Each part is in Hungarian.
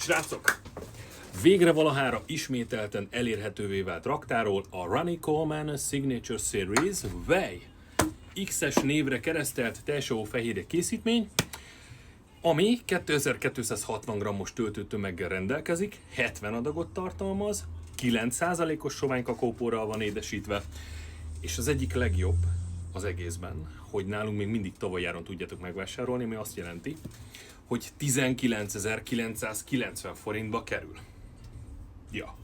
Srácok! Végre valahára ismételten elérhetővé vált raktáról a Ronnie Coleman Signature Series Whey X-es névre keresztelt testsavó-fehérje készítmény, ami 2260 g-os töltőtömeggel rendelkezik, 70 adagot tartalmaz, 9%-os sovány kakaóporral van édesítve, és az egyik legjobb az egészben, hogy nálunk még mindig tavalyáron tudjátok megvásárolni, ami azt jelenti, hogy 19.990 forintba kerül. Ja.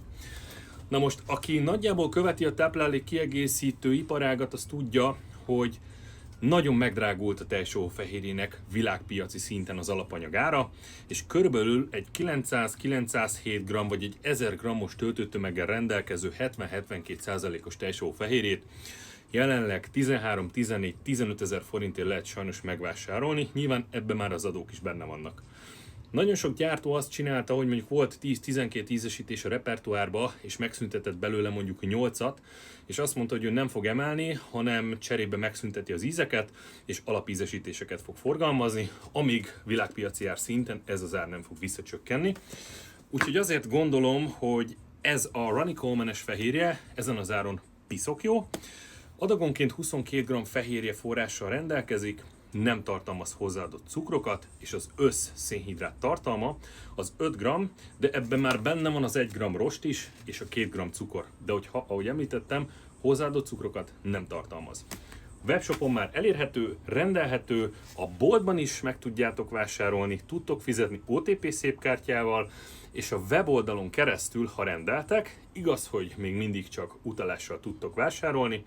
Na most, aki nagyjából követi a táplálék kiegészítő iparágat, az tudja, hogy nagyon megdrágult a tejsavó-fehérjének világpiaci szinten az alapanyagára, és körülbelül egy 900-907 g vagy egy 1000 g-os töltőtömeggel rendelkező 70-72%-os tejsavó-fehérjét jelenleg 13-14-15 ezer forintért lehet sajnos megvásárolni, nyilván ebben már az adók is benne vannak. Nagyon sok gyártó azt csinálta, hogy mondjuk volt 10-12 ízesítés a repertoárba, és megszüntetett belőle mondjuk 8-at, és azt mondta, hogy ő nem fog emelni, hanem cserébe megszünteti az ízeket, és alapízesítéseket fog forgalmazni, amíg világpiaci ár szinten ez az ár nem fog visszacsökkenni. Úgyhogy azért gondolom, hogy ez a Ronnie Coleman-es fehérje ezen az áron piszok jó. Adagonként 22 g fehérje forrással rendelkezik, nem tartalmaz hozzáadott cukrokat, és az össz szénhidrát tartalma az 5 g, de ebben már benne van az 1 g rost is, és a 2 g cukor. De ahogy említettem, hozzáadott cukrokat nem tartalmaz. A webshopon már elérhető, rendelhető, a boltban is meg tudjátok vásárolni, tudtok fizetni OTP szépkártyával, és a weboldalon keresztül, ha rendeltek, igaz, hogy még mindig csak utalással tudtok vásárolni,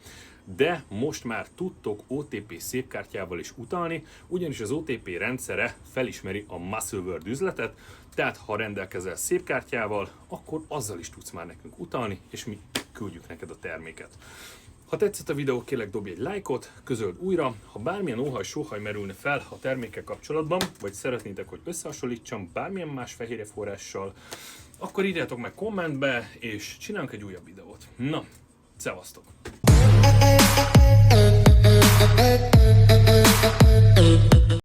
de most már tudtok OTP szépkártyával is utalni, ugyanis az OTP rendszere felismeri a Muscle World üzletet, tehát ha rendelkezel szépkártyával, akkor azzal is tudsz már nekünk utalni, és mi küldjük neked a terméket. Ha tetszett a videó, kérlek dobj egy lájkot, közöld újra, ha bármilyen óhaj-sóhaj merülne fel a termékkel kapcsolatban, vagy szeretnétek, hogy összehasonlítsam bármilyen más fehérjeforrással, akkor írjátok meg kommentbe, és csinálunk egy újabb videót. Na, szevasztok!